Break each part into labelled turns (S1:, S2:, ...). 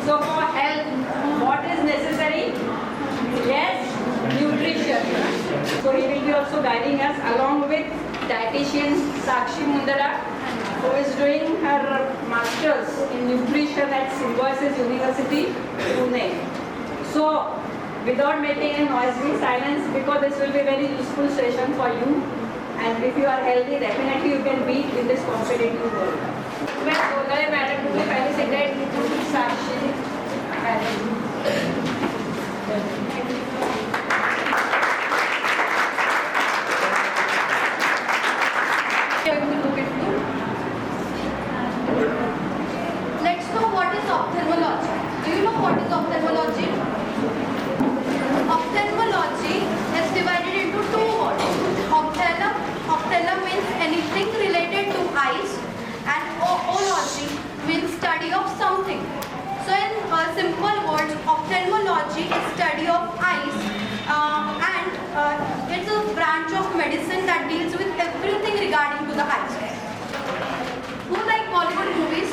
S1: So for health, what is necessary? Yes, nutrition. So he will be also guiding us along with dietitian Sakshi Mundara, who is doing her masters in nutrition at Symbiosis University, Pune. So without making a noisy silence, because this will be a very useful session for you. And if you are healthy, definitely you can beat in this competitive world. मैं बोला है madam को पहले से date Sakshi
S2: Let's know what is ophthalmology. Do you know what is ophthalmology? Ophthalmology is divided into two words. Ophthalm means anything related to eyes, and ology means study of something. So in simple words, ophthalmology is study of eyes, and it's a branch of medicine that deals with everything regarding to the eyes. Who like Bollywood movies?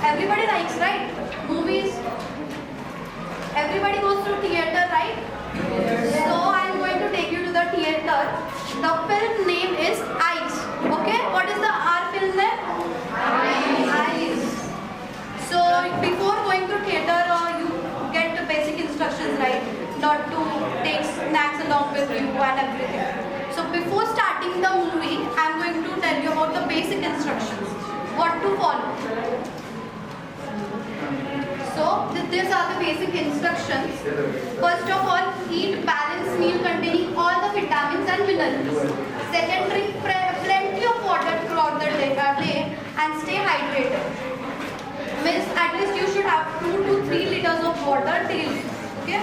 S2: Everybody likes, right? Movies. Everybody goes to theater, right? So I'm going to take you to the theater. The film name is Eyes. Okay? What is the our film name? Eyes. So before going to theater, you get the basic instructions, right? Not to take snacks along with you and everything. So before starting the movie, I'm going to tell you about the basic instructions. What to follow. So these are the basic instructions. First of all, eat balanced meal containing all the vitamins and minerals. Second, drink plenty of water throughout the day and stay hydrated. Means at least you should have 2 to 3 liters of water daily. Okay.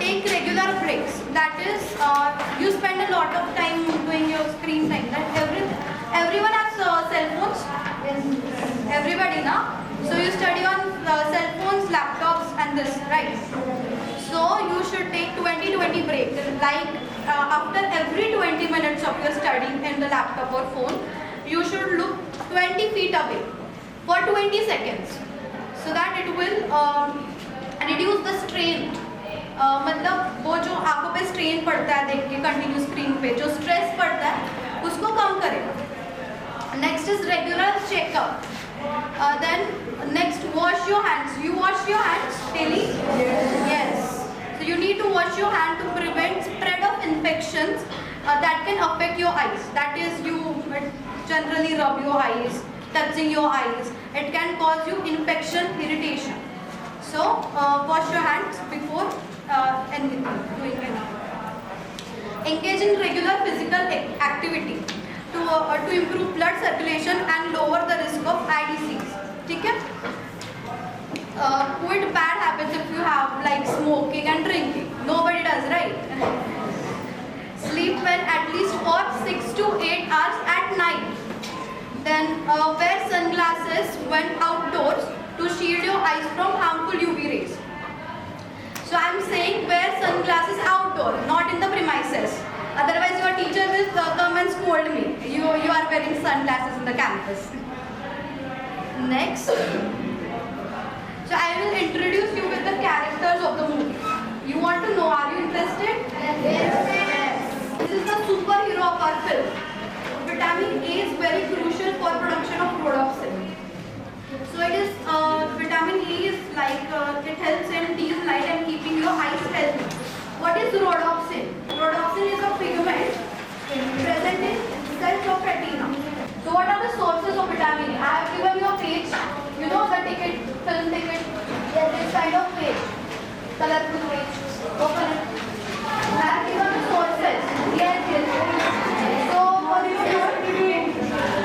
S2: Take regular breaks. That is, you spend a lot of time doing your screen time. That everyone has cell phones. Everybody now. So you study on cell phones, laptops, and this, right? So you should take 20-20 breaks. Like after every 20 minutes of your studying in the laptop or phone, you should look 20 feet away for 20 seconds, so that it will reduce the strain. मतलब वो जो आंखों पे strain पड़ता है देख के continue screen पे, जो स्ट्रेस पड़ता है उसको कम करेगा. Next is regular checkup. Then next, wash your hands. You wash your hands daily? Yes. So you need to wash your hand to prevent spread of infections that can affect your eyes. That is, you generally rub your eyes, touching your eyes. It can cause you infection, irritation. So wash your hands before anything, doing anything. Engage in regular physical activity to improve blood circulation and lower the risk of eye disease. ठीक है? Quit bad habits if you have, like smoking and drinking. Nobody does, right? Sleep well at least for 6 to 8 hours at night. Then wear sunglasses when outdoors to shield your eyes from harmful UV rays. So I'm saying wear sunglasses outdoor, not in the premises. Otherwise your teacher will come and scold me. You are wearing sunglasses in the campus. Next. So I will introduce you with the characters of the movie. You want to know, are you interested? Yes. This is the superhero of our film. Vitamin A is very crucial for production of rhodopsin. So it is, vitamin A is like, it helps in dim light and keeping your eyes healthy. What is rhodopsin? Rhodopsin is a pigment present in cells of retina. So what are the sources of vitamin A? I have given you a page. You know the ticket, film ticket. Yes, this kind of page. Colorful page. Open it. I have given the sources. Yes, yes. So for you,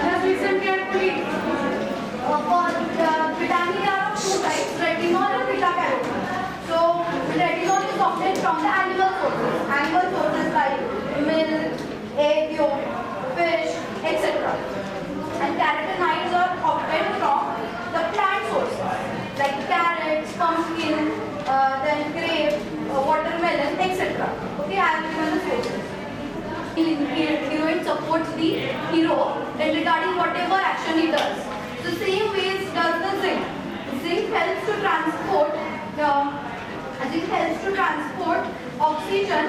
S2: just listen carefully. For vitamin A are of 2 types, retinol and beta-carotene. So retinol is obtained from the animal sources. Animal sources like milk, egg yolk, fish, etc. And carotenoids are obtained from the plant sources like carrots, pumpkin, then grape, watermelon, etc. Okay, I have given the sources. Heroine supports the hero in regarding whatever action he does. The same way does the zinc. Zinc oxygen.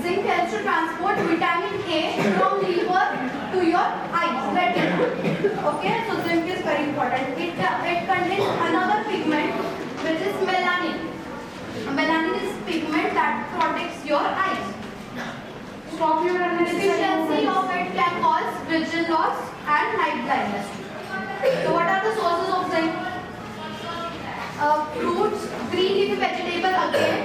S2: Zinc helps to transport vitamin A from liver to your eyes, retina. Okay, so zinc is very important. It contains another pigment which is melanin. Melanin is pigment that protects your eyes.
S3: Stop your
S2: Deficiency of it can cause vision loss and night blindness. So what are the sources of zinc? Fruits, green leafy vegetable again,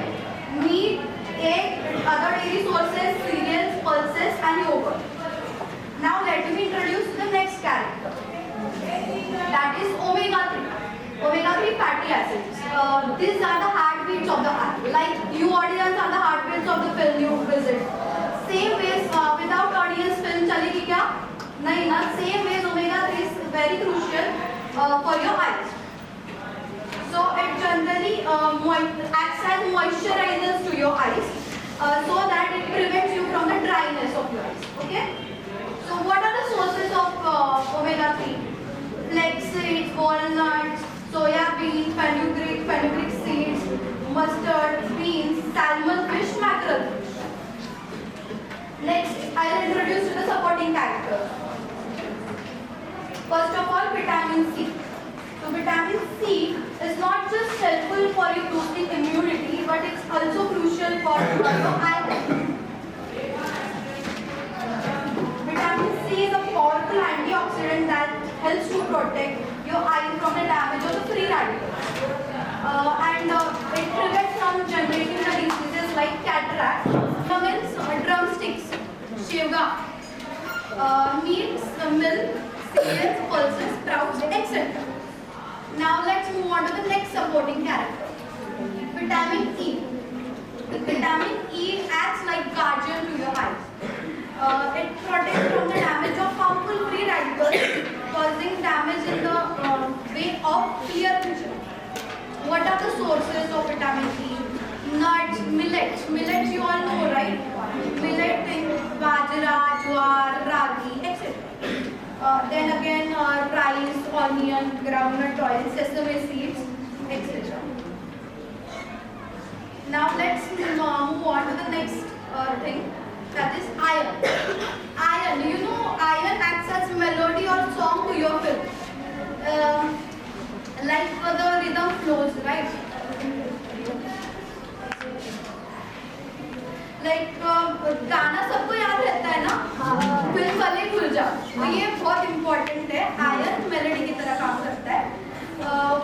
S2: meat, egg, other dairy sources, cereals, pulses and yogurt. Now let me introduce the next character. That is omega-3. Omega-3 fatty acids. These are the heartbeats of the eye. Like you audience are the heartbeats of the film you visit. Same ways without audience film चलेगी क्या? नहीं ना. Same ways omega-3 is very crucial for your eyes. So it generally acts as moisturizers to your eyes so that it prevents you from the dryness of your eyes. Okay? So what are the sources of omega-3? Flax seeds, walnuts, soya bean, fenugreek seeds, mustard, beans, salmon fish, mackerel fish. Next, I will introduce you the supporting characters. First of all, vitamin C. So vitamin C is not just helpful for boosting immunity, but it's also crucial for your eye. Vitamin C is a powerful antioxidant that helps to protect your eyes from the damage of the free radicals. And it prevents from generating the diseases like cataract, drumsticks, shivga, meats, milk, cereals, pulses, sprouts, etc. Now let's move on to the next supporting character. Vitamin E. Vitamin E acts like guardian to your eyes. It protects from the damage of harmful free radicals, causing damage in the way of clear vision. What are the sources of vitamin E? Nuts, millets. Millets you all know, right? Millet in bajra, jowar, ragi, etc. Then again rice, onion, groundnut oil, sesame seeds, etc. Now let's move on to the next thing, that is iron. Iron, you know, iron acts as melody or song to your film. Like the rhythm flows, right? Like गाना सबको याद रहता है ना, film वाले भूल जाओ. तो ये बहुत इम्पोर्टेंट है. आयरन मेलोडी की तरह काम करता है.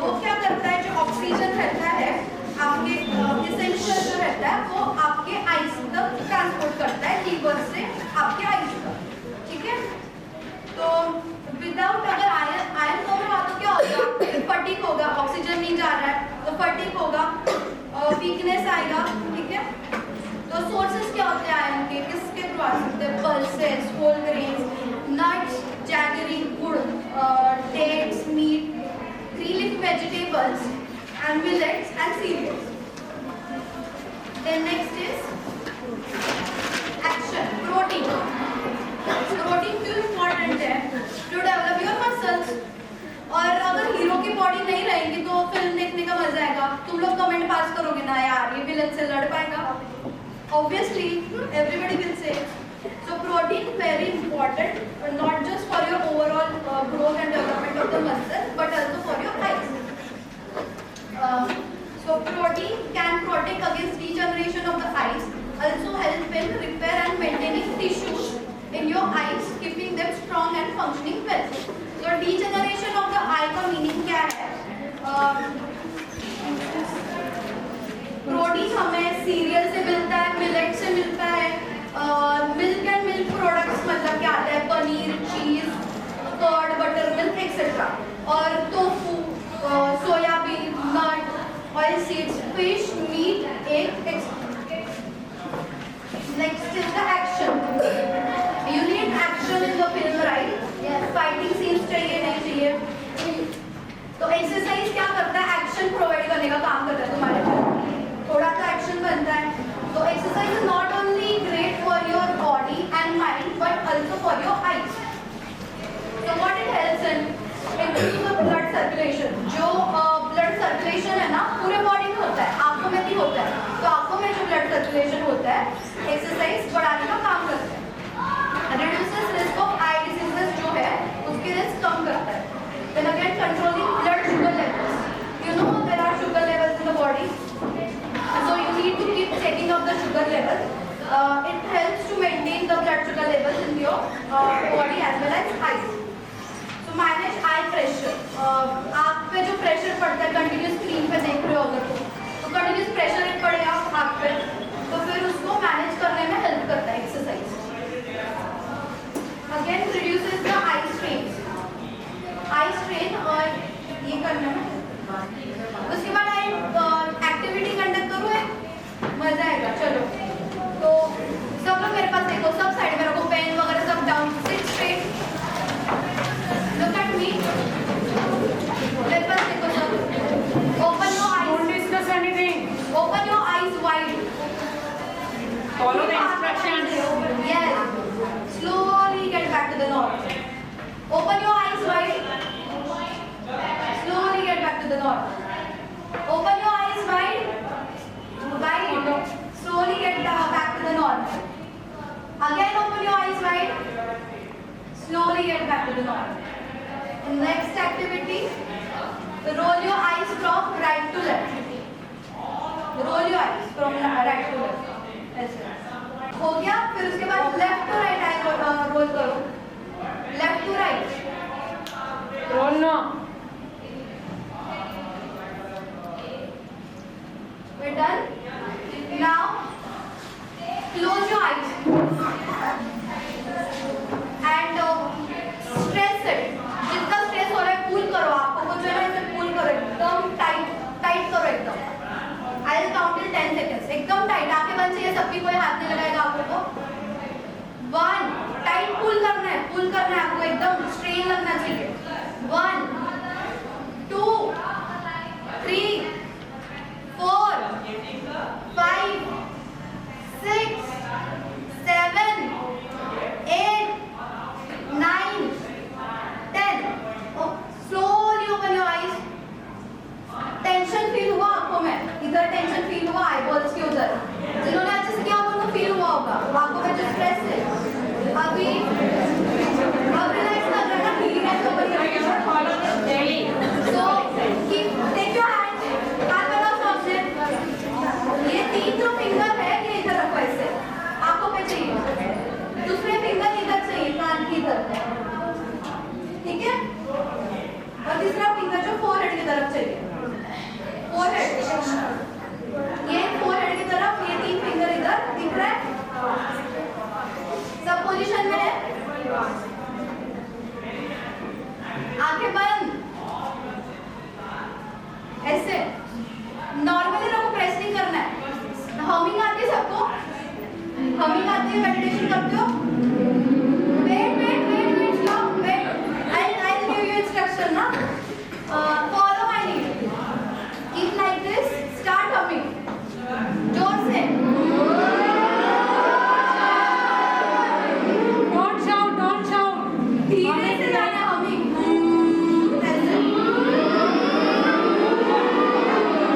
S2: वो क्या करता है, जो ऑक्सीजन रहता है आपके इसेंशियल जो रहता है वो आपके आइज तक ट्रांसपोर्ट करता है, लीवर से आपके आइज तक. ठीक है. तो विदाउट अगर आयरन कम रहा तो क्या होगा, फटीग होगा, ऑक्सीजन नहीं जा रहा है तो फटीग होगा, वीकनेस आएगा. ठीक है. तो सोर्सेस क्या होते हैं आयरन के, किसके थ्रू आ सकते हैं? Pulses, whole grains, nuts, jaggery, gur, dates, meat, green leaf vegetables and millets and cereals. Then next is action, protein. Protein क्यों इम्पोर्टेंट है? To develop your muscles. और अगर हीरो की बॉडी नहीं रहेगी तो फिल्म देखने का मजा आएगा. तुम लोग कमेंट पास करोगे ना, यार ये विलन से लड़ पाएगा. Obviously, everybody will say. So protein very important, not just for your overall growth and development of the muscle, but also for your eyes. So protein can protect against degeneration of the eyes, also help in repair and maintaining tissues in your eyes, keeping them strong and functioning well. So degeneration of the eye का meaning क्या है? Protein हमें serial से मिलता है, millet से मिलता है, मिल्क एंड मिल्क प्रोडक्ट्स मतलब क्या आता है, paneer, cheese, curd, butter milk etcetera. और tofu, soybean, nut, oil seeds, fish, meat, egg etcetera. Next is the action. You need action in the film, right? Fighting scenes चाहिए, नहीं चाहिए? तो exercise क्या करता है? एक्शन प्रोवाइड करने का काम करता है तुम्हारे पास. थोड़ा सा एक्शन बनता है. तो exercise is not only great for your body and mind but also for your eyes. So what it helps in? body as well as eyes. So manage eye pressure. आँख पे जो प्रेशर पड़ता है continuous screen पे देख रहे हो अगर तो कंटिन्यूस प्रेशर पड़ेगा आँख पे तो फिर उसको मैनेज करने में हेल्प करता है exercise. Again reduces the eye strain. Eye strain और ये करने में. उसके बाद आई एक्टिविटी कंडक्ट करूँ एक मजा आएगा. चलो तो सब लोग मेरे पास देखो, सब साइड में रखो, पेन वगैरह सब down, seat straight, look at me, मेरे पास देखो सब. Open your eyes.
S1: Don't discuss anything.
S2: Open your eyes wide.
S1: Follow the instructions.
S2: Yes. Slowly get back to the north. Open your eyes wide. Slowly get back to the north. Open your eyes wide. Wide. Slowly get back to the north. Again open your eyes wide. Slowly get back to the north. Next activity. Roll your eyes from right to left. Roll your eyes from right to left. ऐसे हो गया. फिर उसके बाद left to right eye roll करो. Left to right.
S1: Roll now.
S2: We're done. Now close your eyes and stress it. जितना stress हो रहा है पुल करो. आपको कुछ है ना इसे पुल करो एकदम टाइट करो एकदम. I will count till 10 seconds. एकदम टाइट. आंखें बंद चाहिए सबकी, कोई हाथ नहीं लगाएगा आंखों को. 1 टाइट पुल करना है. पुल करना है आपको एकदम स्ट्रेन लगना चाहिए. 1 2 3 4 5 6 7 8 9 10. Slowly open your eyes. Tension feel हुआ आंखों में? इधर टेंशन फील हुआ आईबॉल्स के उधर? जिन्होंने अच्छे से किया उनको फील हुआ होगा आंखों में जो स्ट्रेस है. अभी अब रिलैक्स कर रहा है ना, फीलिंग है तो
S1: Daily.
S2: So keep take your hand. हाथ बनाओ सामने. ये 3 जो फिंगर है ये इधर रखो ऐसे. आंखों पे चाहिए. दूसरे फिंगर इधर चाहिए कान की इधर. ठीक है. और तीसरा फिंगर जो फोरहेड की तरफ चाहिए. फोरहेड. ये फोरहेड की तरफ. ये 3 फिंगर इधर दिख रहा है. सब पोजीशन में है. आंखें बंद. ऐसे नॉर्मली लोगों को प्रेस नहीं करना है. हमिंग आती है सबको? हमिंग आती है? मेडिटेशन करते हो? Wait stop. Wait. I'll give you instruction ना. Follow my lead. Keep like this. Start humming. जोर से.
S1: Don't shout.
S2: धीरे से जाना humming. ऐसे.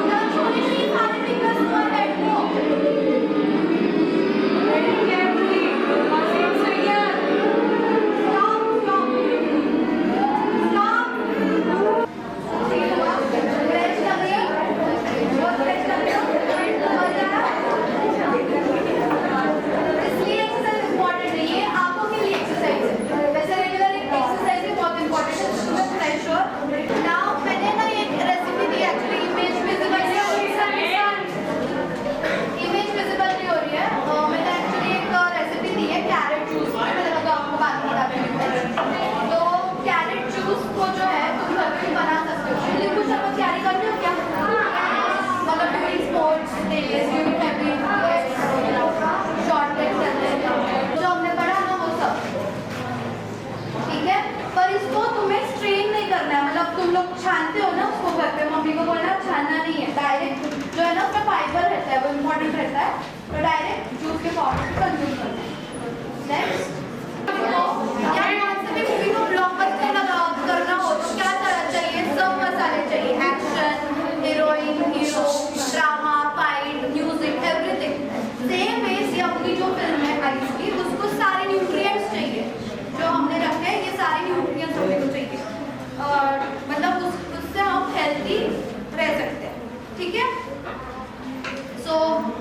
S2: Touch होने चाहिए सारे fingers पर head को.
S1: Very carefully. Nothing clear.
S2: Stop. Feel हुआ? Stretch लग रही है? बहुत stretch लग रही है? समझ आया? इसलिए exercise important है. ये आंखों के लिए exercise है. वैसे regular exercise भी बहुत important है. तुम्हें fresh हो. Now मैंने ना एक recipe दी actually. Image visible नहीं हो रही है. Image visible नहीं हो रही है. मैंने actually एक recipe दी है carrot juice की. मैंने लगा आपको बात बता दूँ. तो carrot juice को जो है तुम घर पे भी बना सकते हो. लिंबू शरबत तैयारी कर रहे हो क्या? मतलब doing sports, tennis, doing heavy weights, short legs exercise, जो हमने पढ़ा ना वो सब. ठीक है. पर इसको तुम्हें स्ट्रेन नहीं करना है. मतलब तुम लोग छानते हो ना उसको घर पे. मम्मी को बोलना छानना नहीं है. डायरेक्ट जो है ना उसमें फाइबर रहता है वो इम्पोर्टेंट रहता है. तो डायरेक्ट जूस के फॉर्म में कंज्यूम करना है. नेक्स्ट या कौन से भी मूवी को ब्लॉकबस्टर करना हो तो क्या चाहिए? सब मसाले चाहिए. Action, heroine, hero, drama, fight, music, everything. Same ways ये अपनी जो फिल्म है आइस की उसको सारे न्यूट्रिएंट्स चाहिए जो हमने रखे हैं. ये सारे न्यूट्रिएंट्स हमने को चाहिए. और मतलब उससे हम हेल्दी रह सकते हैं. ठीक है. So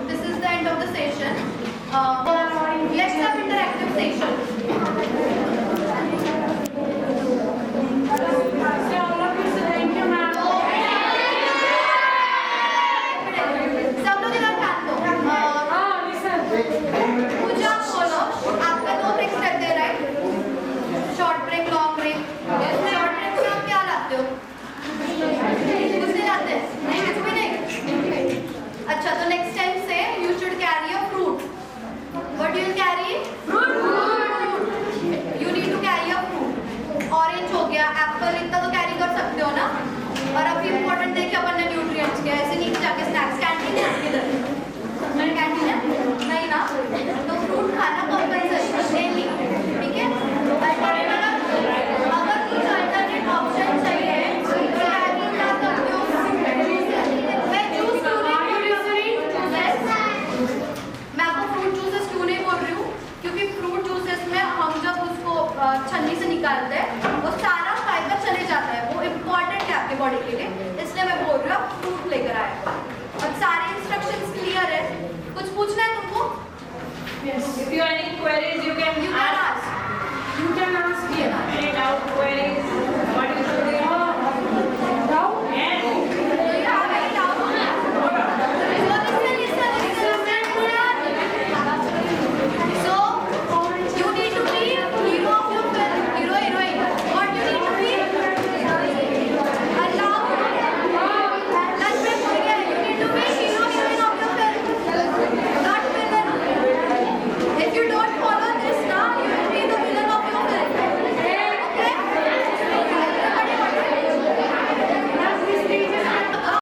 S2: this is the end of the session.
S1: any queries, you can
S2: You can